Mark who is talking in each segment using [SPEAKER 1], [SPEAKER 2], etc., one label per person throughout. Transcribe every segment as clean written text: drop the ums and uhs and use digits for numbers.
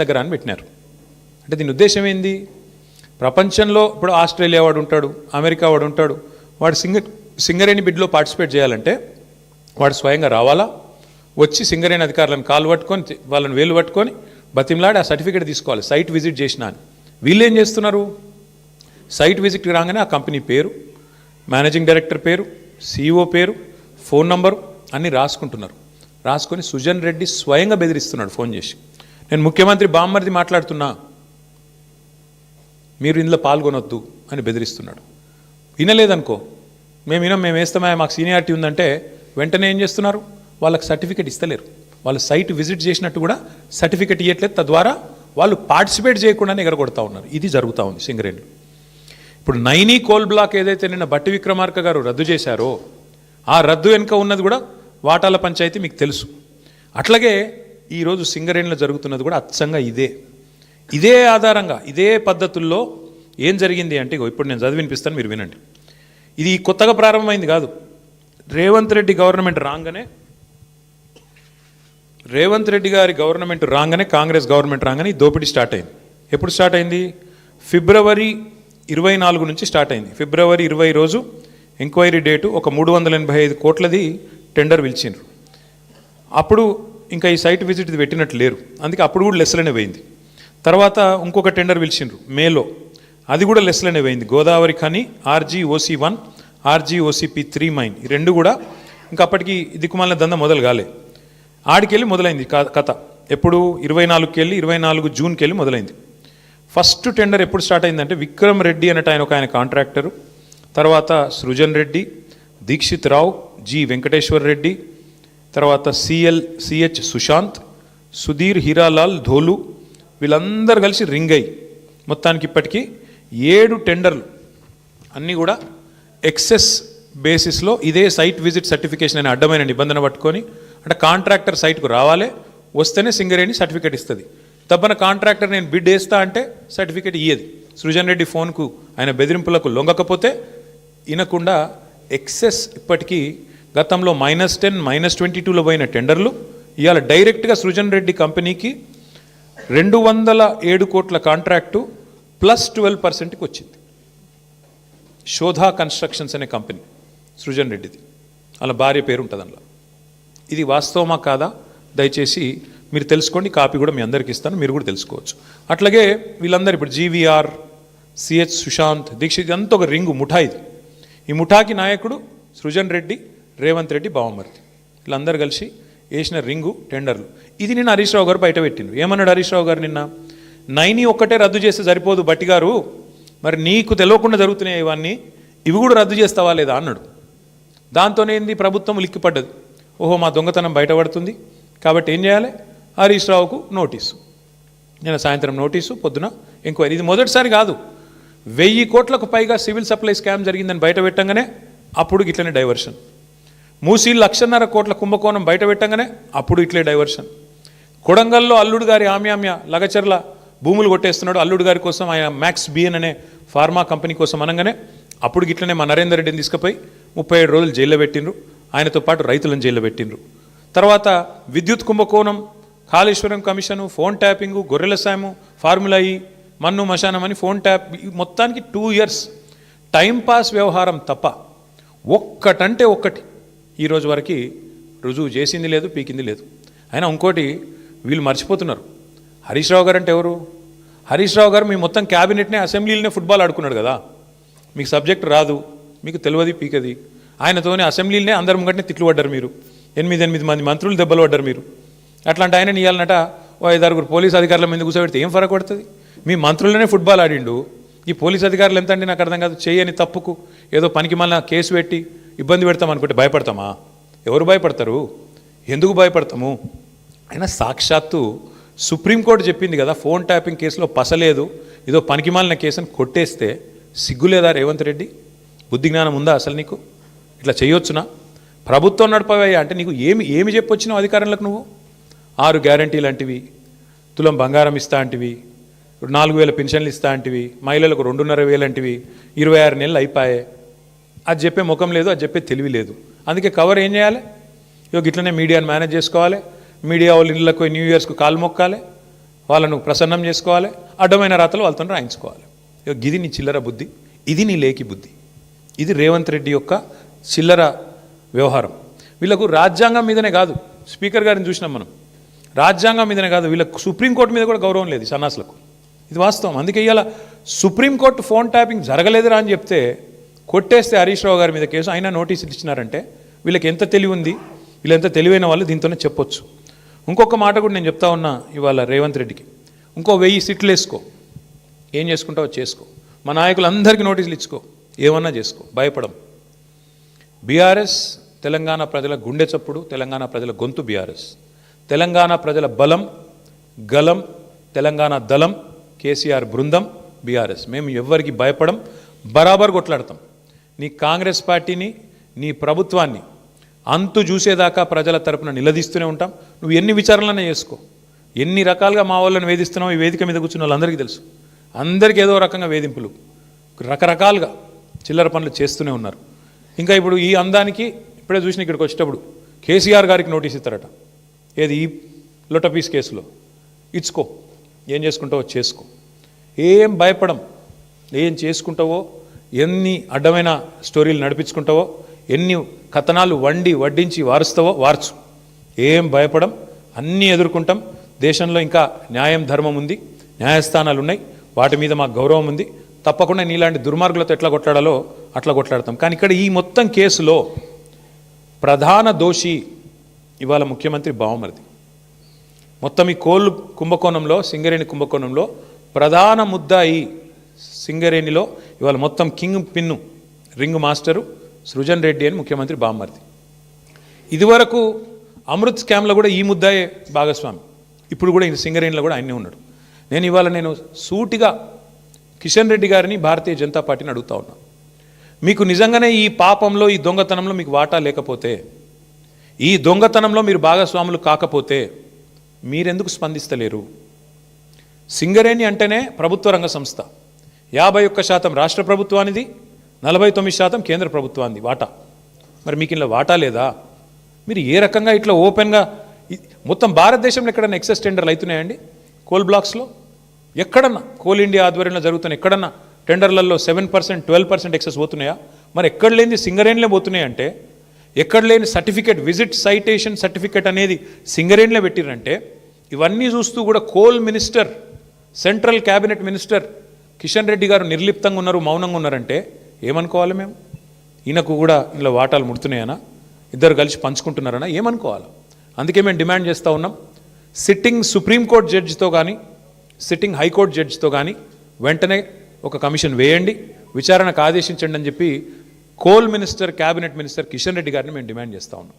[SPEAKER 1] దగ్గర అని పెట్టినారు. అంటే దీని ఉద్దేశం ఏంది? ప్రపంచంలో ఇప్పుడు ఆస్ట్రేలియా వాడు ఉంటాడు, అమెరికా వాడు ఉంటాడు, వాడు సింగరేణి బిడ్లో పార్టిసిపేట్ చేయాలంటే వాడు స్వయంగా రావాలా, వచ్చి సింగరేణి అధికారులను కాలు పట్టుకొని వాళ్ళని వేలు పట్టుకొని బతిమలాడి ఆ సర్టిఫికేట్ తీసుకోవాలి సైట్ విజిట్ చేసినా అని. వీళ్ళు ఏం చేస్తున్నారు? సైట్ విజిట్కి రాగానే ఆ కంపెనీ పేరు, మేనేజింగ్ డైరెక్టర్ పేరు, CEO పేరు, ఫోన్ నంబరు అన్నీ రాసుకుంటున్నారు. రాసుకొని సుజన్ రెడ్డి స్వయంగా బెదిరిస్తున్నాడు ఫోన్ చేసి. నేను ముఖ్యమంత్రి బామ్మర్ది మాట్లాడుతున్నా, మీరు ఇందులో పాల్గొనొద్దు అని బెదిరిస్తున్నాడు. వినలేదనుకో, మేము వేస్తామా, మాకు సీనియారిటీ ఉందంటే వెంటనే ఏం చేస్తున్నారు? వాళ్ళకి సర్టిఫికేట్ ఇస్తలేరు. వాళ్ళు సైట్ విజిట్ చేసినట్టు కూడా సర్టిఫికేట్ ఇవ్వట్లేదు. తద్వారా వాళ్ళు పార్టిసిపేట్ చేయకుండానే ఎగరగొడతా ఉన్నారు. ఇది జరుగుతూ ఉంది సింగరేణిలో. ఇప్పుడు నైనీ కోల్ బ్లాక్ ఏదైతే నిన్న బట్టి విక్రమార్క గారు రద్దు చేశారో ఆ రద్దు వెనుక ఉన్నది కూడా వాటాల పంచాయతీ మీకు తెలుసు. అట్లాగే ఈరోజు సింగరేణిలో జరుగుతున్నది కూడా అచ్చంగా ఇదే ఆధారంగా ఇదే పద్ధతుల్లో ఏం జరిగింది అంటే, ఇప్పుడు నేను చదివి వినిపిస్తాను, మీరు వినండి. ఇది కొత్తగా ప్రారంభమైంది కాదు. రేవంత్ రెడ్డి గారి గవర్నమెంట్ రాగానే కాంగ్రెస్ గవర్నమెంట్ రాగానే ఈ దోపిడీ స్టార్ట్ అయింది. ఎప్పుడు స్టార్ట్ అయింది? ఫిబ్రవరి 24 నుంచి స్టార్ట్ అయింది. ఫిబ్రవరి 20 రోజు ఎంక్వైరీ డేటు ఒక 385 కోట్లది టెండర్ పిలిచిండ్రు. అప్పుడు ఇంకా ఈ సైట్ విజిట్ ఇది పెట్టినట్టు లేరు, అందుకే అప్పుడు కూడా లెస్లనే పోయింది. తర్వాత ఇంకొక టెండర్ పిలిచిండ్రు మేలో, అది కూడా లెస్లనే పోయింది. Godavari Khani RGOC1, RGOCP3 mine, ఈ రెండు కూడా ఇంకా అప్పటికి దిక్కుమాలిన దంద మొదలు కాలే. ఆడికెళ్ళి మొదలైంది కథ. ఎప్పుడు? 24కి వెళ్ళి 24 జూన్కి వెళ్ళి మొదలైంది. ఫస్ట్ టెండర్ ఎప్పుడు స్టార్ట్ అయిందంటే విక్రమ్ రెడ్డి అన్నట్టు ఆయన కాంట్రాక్టరు, తర్వాత సృజన్ రెడ్డి, దీక్షిత్ రావు, G వెంకటేశ్వర్ రెడ్డి, తర్వాత CH సుశాంత్, సుధీర్ హీరాలాల్ ధోలు, వీళ్ళందరూ కలిసి రింగ్ అయ్యి మొత్తానికి ఇప్పటికీ 7 టెండర్లు అన్నీ కూడా ఎక్సెస్ బేసిస్లో ఇదే సైట్ విజిట్ సర్టిఫికేషన్ అనే అడ్డమైన నిబంధన పట్టుకొని, అంటే కాంట్రాక్టర్ సైట్కు రావాలి, వస్తేనే సింగరేణి సర్టిఫికేట్ ఇస్తుంది. తప్పన కాంట్రాక్టర్ నేను బిడ్ వేస్తా అంటే సర్టిఫికేట్ ఇయ్యదు. సృజన్ రెడ్డి ఫోన్కు ఆయన బెదిరింపులకు లొంగకపోతే వినకుండా ఎక్సెస్ ఇప్పటికీ గతంలో -10, -22లో పోయిన టెండర్లు ఇవాళ డైరెక్ట్గా సృజన్ రెడ్డి కంపెనీకి 207 కోట్ల కాంట్రాక్టు +12%కి వచ్చింది. శోధా కన్స్ట్రక్షన్స్ అనే కంపెనీ సృజన్ రెడ్డిది, అలా భార్య పేరు ఉంటుంది అందులో. ఇది వాస్తవమా కాదా దయచేసి మీరు తెలుసుకోండి, కాపీ కూడా మీ అందరికీ ఇస్తాను, మీరు కూడా తెలుసుకోవచ్చు. అట్లాగే వీళ్ళందరూ ఇప్పుడు GVR, CH సుశాంత్, దీక్షిత్, ఇదంతా ఒక రింగు ముఠా. ఇది ఈ ముఠాకి నాయకుడు సృజన్ రెడ్డి, రేవంత్ రెడ్డి బావమర్ది, వీళ్ళందరూ కలిసి వేసిన రింగు టెండర్లు. ఇది నిన్న హరీష్ రావు గారు బయట పెట్టిండు. ఏమన్నాడు హరీష్ రావు గారు నిన్న? నైని ఒక్కటే రద్దు చేస్తే సరిపోదు బట్టి గారు, మరి నీకు తెలియకుండా జరుగుతున్నాయి ఇవన్నీ, ఇవి కూడా రద్దు చేస్తావా లేదా అన్నాడు. దాంతోనేంది ప్రభుత్వం లిక్కిపడ్డది. ఓహో, మా దొంగతనం బయటపడుతుంది కాబట్టి ఏం చేయాలి? హరీష్ రావుకు నోటీసు, నేను సాయంత్రం నోటీసు, పొద్దున ఎంక్వైరీ. ఇది మొదటిసారి కాదు, 1000 కోట్లకు పైగా సివిల్ సప్లై స్కామ్ జరిగిందని బయట పెట్టంగానే అప్పుడు ఇట్లనే డైవర్షన్. మూసీ 1.5 కోట్ల కుంభకోణం బయట పెట్టంగానే అప్పుడు ఇట్లే డైవర్షన్. కొడంగల్లో అల్లుడు గారి ఆమ్యామ్య లగచర్ల భూములు కొట్టేస్తున్నాడు అల్లుడు గారి కోసం, ఆయన మ్యాక్స్ బిఎన్ అనే ఫార్మా కంపెనీ కోసం అనగానే అప్పుడు ఇట్లనే మా నరేందర్ రెడ్డిని తీసుకుపోయి 37 రోజులు జైల్లో పెట్టిండ్రు, ఆయనతో పాటు రైతులను జైల్లో పెట్టిండ్రు. తర్వాత విద్యుత్ కుంభకోణం, కాళేశ్వరం కమిషను, ఫోన్ ట్యాపింగు, గొర్రెల సాము, ఫార్ములా ఈ, మన్ను మశానం అని ఫోన్ ట్యాప్, మొత్తానికి 2 years టైంపాస్ వ్యవహారం తప్ప ఒక్కటంటే ఒక్కటి ఈరోజు వరకు రుజువు చేసింది లేదు, పీకింది లేదు. అయినా ఇంకోటి వీళ్ళు మర్చిపోతున్నారు, హరీష్ రావు గారు అంటే ఎవరు? హరీష్ రావు గారు మీ మొత్తం క్యాబినెట్నే అసెంబ్లీలోనే ఫుట్బాల్ ఆడుకున్నాడు కదా. మీకు సబ్జెక్ట్ రాదు, మీకు తెలియదు, పీకది. ఆయనతోనే అసెంబ్లీలోనే అందరి ముంగట్నే తిట్లు పడ్డారు మీరు, 8 మంది మంత్రులు దెబ్బలు పడ్డారు మీరు. అట్లాంటి ఆయన ఇవ్వాలన్నట 5-6 పోలీసు అధికారుల మీద కూర్చోబెడితే ఏం ఫరక పడుతుంది? మీ మంత్రులనే ఫుట్బాల్ ఆడిండు, ఈ పోలీసు అధికారులు ఎంత అండి నాకు అర్థం కాదు. చేయని తప్పుకు ఏదో పనికి మళ్ళీ కేసు పెట్టి ఇబ్బంది పెడతాం అనుకుంటే భయపడతామా? ఎవరు భయపడతారు? ఎందుకు భయపడతాము? అయినా సాక్షాత్తు సుప్రీంకోర్టు చెప్పింది కదా, ఫోన్ ట్యాపింగ్ కేసులో పసలేదు, ఏదో పనికి మాలిన కేసుని కొట్టేస్తే సిగ్గులేదా రేవంత్ రెడ్డి? బుద్ధి జ్ఞానం ఉందా అసలు నీకు? ఇట్లా చేయొచ్చునా? ప్రభుత్వం నడపవయ్యా అంటే నీకు ఏమి చెప్పొచ్చినావు అధికారంలోకి? నువ్వు 6 గ్యారంటీలు అంటివి, తులం బంగారం ఇస్తా అంటివి, 4000 పెన్షన్లు ఇస్తా అంటివి, మహిళలకు 2,500 అంటివి, 26 నెలలు అయిపోయాయి. అది చెప్పే ముఖం లేదు, అది చెప్పే తెలివి లేదు. అందుకే కవర్ ఏం చేయాలి? ఇట్లనే మీడియాని మేనేజ్ చేసుకోవాలి, మీడియా వాళ్ళు ఇళ్ళకు న్యూ ఇయర్స్కు కాలు మొక్కాలి, వాళ్ళను ప్రసన్నం చేసుకోవాలి, అడ్డమైన రాతలు వాళ్ళతో రాయించుకోవాలి. గిది నీ చిల్లర బుద్ధి, ఇది నీ లేకి బుద్ధి. ఇది రేవంత్ రెడ్డి యొక్క చిల్లర వ్యవహారం. వీళ్ళకు రాజ్యాంగం మీదనే కాదు, స్పీకర్ గారిని చూసినాం మనం, రాజ్యాంగం మీదనే కాదు, వీళ్ళకు సుప్రీంకోర్టు మీద కూడా గౌరవం లేదు సన్నాసులకు. ఇది వాస్తవం. అందుకే ఇవాళ సుప్రీంకోర్టు ఫోన్ ట్యాపింగ్ జరగలేదురా అని చెప్తే కొట్టేస్తే హరీష్ రావు గారి మీద కేసు, అయినా నోటీసులు ఇచ్చినారంటే వీళ్ళకి ఎంత తెలివి ఉంది, వీళ్ళు ఎంత తెలివైన వాళ్ళు దీంతోనే చెప్పొచ్చు. ఇంకొక మాట కూడా నేను చెప్తా ఉన్నా ఇవాళ రేవంత్ రెడ్డికి, ఇంకో 1000 సీట్లు వేసుకో, ఏం చేసుకుంటావో చేసుకో, మా నాయకులందరికీ నోటీసులు ఇచ్చుకో, ఏమన్నా చేసుకో, భయపడం. బీఆర్ఎస్ తెలంగాణ ప్రజల గుండె చప్పుడు, తెలంగాణ ప్రజల గొంతు బీఆర్ఎస్, తెలంగాణ ప్రజల బలం గలం, తెలంగాణ దళం కేసీఆర్ బృందం బీఆర్ఎస్. మేము ఎవ్వరికి భయపడం, బరాబర్ కొట్లాడతాం. నీ కాంగ్రెస్ పార్టీని, నీ ప్రభుత్వాన్ని అంతు చూసేదాకా ప్రజల తరపున నిలదీస్తూనే ఉంటాం. నువ్వు ఎన్ని విచారణలనే చేసుకో, ఎన్ని రకాలుగా మా వాళ్ళని వేధిస్తున్నావు, ఈ వేదిక మీద కూర్చున్న వాళ్ళందరికీ తెలుసు. అందరికీ ఏదో రకంగా వేధింపులు, రకరకాలుగా చిల్లర పనులు చేస్తూనే ఉన్నారు. ఇంకా ఇప్పుడు ఈ అందానికి ఇప్పుడే చూసిన ఇక్కడికి వచ్చేటప్పుడు కేసీఆర్ గారికి నోటీస్ ఇస్తారట, ఏది ఈ లొటపీస్ కేసులో. ఇచ్చుకో, ఏం చేసుకుంటావో చేసుకో, ఏం భయపడం. ఏం చేసుకుంటావో, ఎన్ని అడ్డమైన స్టోరీలు నడిపించుకుంటావో, ఎన్ని కథనాలు వడ్డించి వారుస్తావో వార్చు, ఏం భయపడం. అన్నీ ఎదుర్కొంటాం. దేశంలో ఇంకా న్యాయం ధర్మం ఉంది, న్యాయస్థానాలు ఉన్నాయి, వాటి మీద మాకు గౌరవం ఉంది. తప్పకుండా నీలాంటి దుర్మార్గులతో ఎట్లా కొట్లాడాలో అట్లా కొట్లాడతాం. కానీ ఇక్కడ ఈ మొత్తం కేసులో ప్రధాన దోషి ఇవాళ ముఖ్యమంత్రి బావమరిది. మొత్తం ఈ కోళ్ళు కుంభకోణంలో, సింగరేణి కుంభకోణంలో ప్రధాన ముద్దాయి సింగరేణిలో ఇవాళ మొత్తం king pin, ring master Srujan Reddy అని ముఖ్యమంత్రి బావమరిది. ఇదివరకు అమృత్ స్కామ్లో కూడా ఈ ముద్దాయే భాగస్వామి, ఇప్పుడు కూడా ఈ సింగరేణిలో కూడా ఆయనే ఉన్నాడు. నేను సూటిగా కిషన్ రెడ్డి గారిని, భారతీయ జనతా పార్టీని అడుగుతా ఉన్నా, మీకు నిజంగానే ఈ పాపంలో, ఈ దొంగతనంలో మీకు వాటా లేకపోతే, ఈ దొంగతనంలో మీరు భాగస్వాములు కాకపోతే మీరెందుకు స్పందిస్తలేరు? సింగరేణి అంటేనే ప్రభుత్వ రంగ సంస్థ, 51% రాష్ట్ర ప్రభుత్వానిది, 49% కేంద్ర ప్రభుత్వానికి వాటా. మరి మీకు ఇలా వాటా లేదా? మీరు ఏ రకంగా ఇట్లా ఓపెన్గా మొత్తం భారతదేశంలో ఎక్కడన్నా ఎక్సెస్ టెండర్లు అవుతున్నాయండి? కోల్ బ్లాక్స్లో ఎక్కడన్నా, కోల్ ఇండియా ఆధ్వర్యంలో జరుగుతున్న ఎక్కడన్నా టెండర్లలో 7%, 12% ఎక్సెస్ పోతున్నాయా? మరి ఎక్కడ లేని సింగరేణిలే పోతున్నాయి అంటే, ఎక్కడ లేని సర్టిఫికేట్, విజిట్ సైటేషన్ సర్టిఫికేట్ అనేది సింగరేణిలో పెట్టిరంటే, ఇవన్నీ చూస్తూ కూడా coal minister, central cabinet minister Kishan Reddy గారు నిర్లిప్తంగా ఉన్నారు, మౌనంగా ఉన్నారంటే ఏమనుకోవాలి మేము? ఈయనకు కూడా ఇలా వాటాలు ముడుతున్నాయనా, ఇద్దరు కలిసి పంచుకుంటున్నారనా ఏమనుకోవాలి? అందుకే మేము డిమాండ్ చేస్తూ ఉన్నాం, సిట్టింగ్ సుప్రీంకోర్టు జడ్జితో కానీ, సిట్టింగ్ హైకోర్టు జడ్జితో కానీ వెంటనే ఒక కమిషన్ వేయండి, విచారణకు ఆదేశించండి అని చెప్పి coal minister, cabinet minister Kishan Reddy గారిని మేము డిమాండ్ చేస్తూ ఉన్నాం.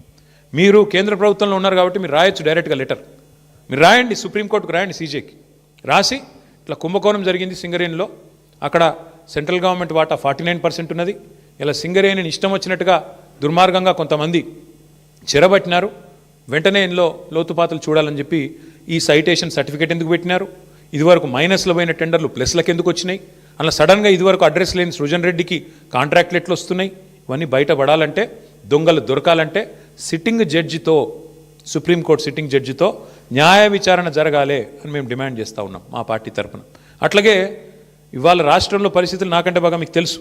[SPEAKER 1] మీరు కేంద్ర ప్రభుత్వంలో ఉన్నారు కాబట్టి మీరు రాయొచ్చు డైరెక్ట్గా లెటర్, మీరు రాయండి, సుప్రీంకోర్టుకు రాయండి, సీజేకి రాసి ఇట్లా కుంభకోణం జరిగింది సింగరేణిలో, అక్కడ సెంట్రల్ గవర్నమెంట్ వాటా 49% ఉన్నది, ఇలా సింగరేణిని ఇష్టం వచ్చినట్టుగా దుర్మార్గంగా కొంతమంది చెరబట్టినారు, వెంటనే ఇందులో లోతుపాతలు చూడాలని చెప్పి ఈ సైటేషన్ సర్టిఫికేట్ ఎందుకు పెట్టినారు, ఇదివరకు మైనస్లో పోయిన టెండర్లు ప్లస్లకు ఎందుకు వచ్చినాయి, అలా సడన్గా ఇదివరకు అడ్రస్ లేని సృజన్ రెడ్డికి కాంట్రాక్ట్లు ఎట్లు వస్తున్నాయి, ఇవన్నీ బయటపడాలంటే, దొంగలు దొరకాలంటే సిట్టింగ్ జడ్జితో, సుప్రీంకోర్టు సిట్టింగ్ జడ్జితో న్యాయ విచారణ జరగాలి అని మేము డిమాండ్ చేస్తూ ఉన్నాం మా పార్టీ తరఫున. అట్లాగే ఇవాళ రాష్ట్రంలో పరిస్థితులు నాకంటే బాగా మీకు తెలుసు.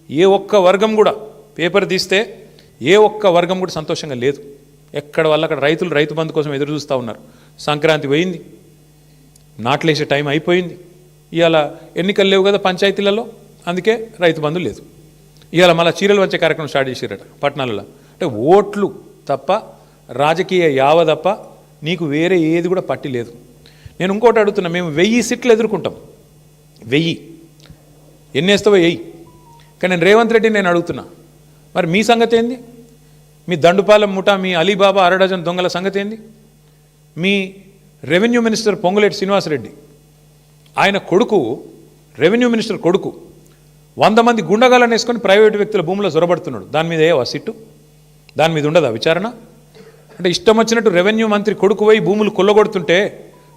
[SPEAKER 1] ఏ ఒక్క వర్గం కూడా పేపర్ తీస్తే ఏ ఒక్క వర్గం కూడా సంతోషంగా లేదు. ఎక్కడ వాళ్ళు అక్కడ రైతులు రైతు బంధు కోసం ఎదురు చూస్తూ ఉన్నారు. సంక్రాంతి పోయింది, నాట్లేసే టైం అయిపోయింది, ఇవాళ ఎన్నికలు లేవు కదా పంచాయతీలలో, అందుకే రైతు బంధు లేదు. ఇవాళ మళ్ళీ చీరలు వచ్చే కార్యక్రమం స్టార్ట్ చేసారట పట్టణాలలో. అంటే ఓట్లు తప్ప, రాజకీయ యావ తప్ప నీకు వేరే ఏది కూడా పట్టి లేదు. నేను ఇంకోటి అడుగుతున్నా, మేము 1000 సీట్లు ఎదుర్కొంటాం, 1000 ఎన్ని వేస్తావో వెయ్యి. కానీ నేను రేవంత్ రెడ్డి నేను అడుగుతున్నా, మరి మీ సంగతి ఏంది? మీ దండుపాలెం ముఠా, మీ అలీబాబా అరడజన్ దొంగల సంగతి ఏంది? మీ రెవెన్యూ మినిస్టర్ పొంగులేటి శ్రీనివాసరెడ్డి, ఆయన కొడుకు, రెవెన్యూ మినిస్టర్ కొడుకు 100 మంది గుండగాలను వేసుకొని ప్రైవేటు వ్యక్తుల భూముల్లో జొరబడుతున్నాడు. దాని మీద ఏవా సిట్టు? దాని మీద ఉండదా విచారణ? అంటే ఇష్టం వచ్చినట్టు రెవెన్యూ మంత్రి కొడుకు పోయి భూములు కొల్లగొడుతుంటే,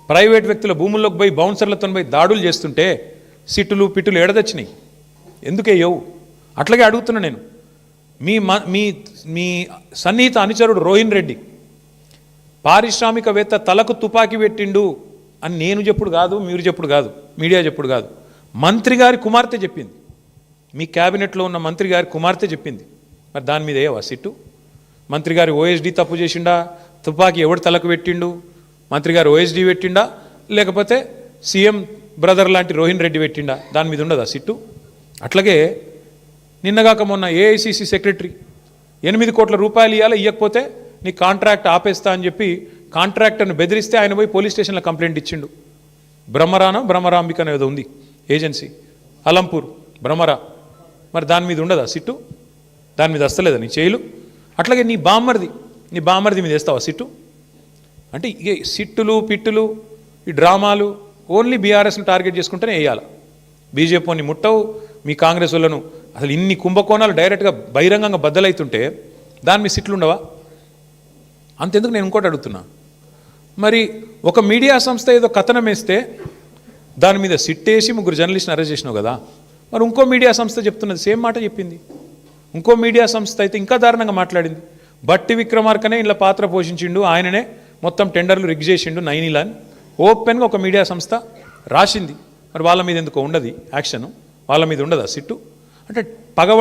[SPEAKER 1] ప్రైవేట్ వ్యక్తుల భూముల్లోకి పోయి బౌన్సర్లతో పోయి దాడులు చేస్తుంటే సిట్టులు పిట్టులు ఎడదచ్చినాయి, ఎందుకేయవు? అట్లాగే అడుగుతున్నా నేను, మీ మీ సన్నిహిత అనుచరుడు రోహిన్ రెడ్డి పారిశ్రామికవేత్త తలకు తుపాకీ పెట్టిండు, అని నేను చెప్పుడు కాదు, మీరు చెప్పుడు కాదు, మీడియా చెప్పుడు కాదు, మంత్రి గారి కుమార్తె చెప్పింది. మీ క్యాబినెట్లో ఉన్న మంత్రి గారి కుమార్తె చెప్పింది. మరి దాని మీద ఏవా సిట్టు? మంత్రి గారి ఓఎస్డీ తప్పు చేసిండా? తుపాకీ ఎవడు తలకు పెట్టిండు? మంత్రి గారు ఓఎస్డీ పెట్టిండా లేకపోతే సీఎం బ్రదర్ లాంటి రోహిన్ రెడ్డి పెట్టిండా? దాని మీద ఉండదా సిట్టు? అట్లాగే నిన్నగాక మొన్న ఏఐసిసి సెక్రటరీ 8 కోట్ల రూపాయలు ఇవ్వాలి, ఇవ్వకపోతే నీ కాంట్రాక్ట్ ఆపేస్తా అని చెప్పి కాంట్రాక్టర్ని బెదిరిస్తే ఆయన పోయి పోలీస్ స్టేషన్లో కంప్లైంట్ ఇచ్చిండు. భ్రమరాంబిక ఏదో ఉంది ఏజెన్సీ, అలంపూర్ భ్రమరా. మరి దాని మీద ఉండదా సిట్టు? దాని మీద వస్తలేదా నీ చేయిలు? అట్లాగే నీ బామ్మర్ది మీద వేస్తావా సిట్టు? అంటే ఇక సిట్టులు పిట్టులు ఈ డ్రామాలు ఓన్లీ బీఆర్ఎస్ని టార్గెట్ చేసుకుంటేనే వేయాలి. బీజేపీని ముట్టవు, మీ కాంగ్రెస్ వాళ్ళను అసలు ఇన్ని కుంభకోణాలు డైరెక్ట్గా బహిరంగంగా బద్దలవుతుంటే దాని మీద సిట్లు ఉండవా? అంతెందుకు నేను ఇంకోటి అడుగుతున్నా, మరి ఒక మీడియా సంస్థ ఏదో కథనం వేస్తే దాని మీద సిట్టేసి 3 జర్నలిస్ట్ని అరెస్ట్ చేసినావు కదా, మరి ఇంకో మీడియా సంస్థ చెప్తున్నది సేమ్ మాట చెప్పింది. ఇంకో మీడియా సంస్థ అయితే ఇంకా దారుణంగా మాట్లాడింది. బట్టి విక్రమార్కనే ఇలా పాత్ర పోషించిండు, ఆయననే మొత్తం టెండర్లు రిగ్ చేసిండు నైనిలా అని ఓపెన్గా ఒక మీడియా సంస్థ రాసింది. మరి వాళ్ళ మీద ఎందుకో ఉండదు యాక్షన్, వాళ్ళ మీద ఉండదా సిట్టు? అంటే పగబడి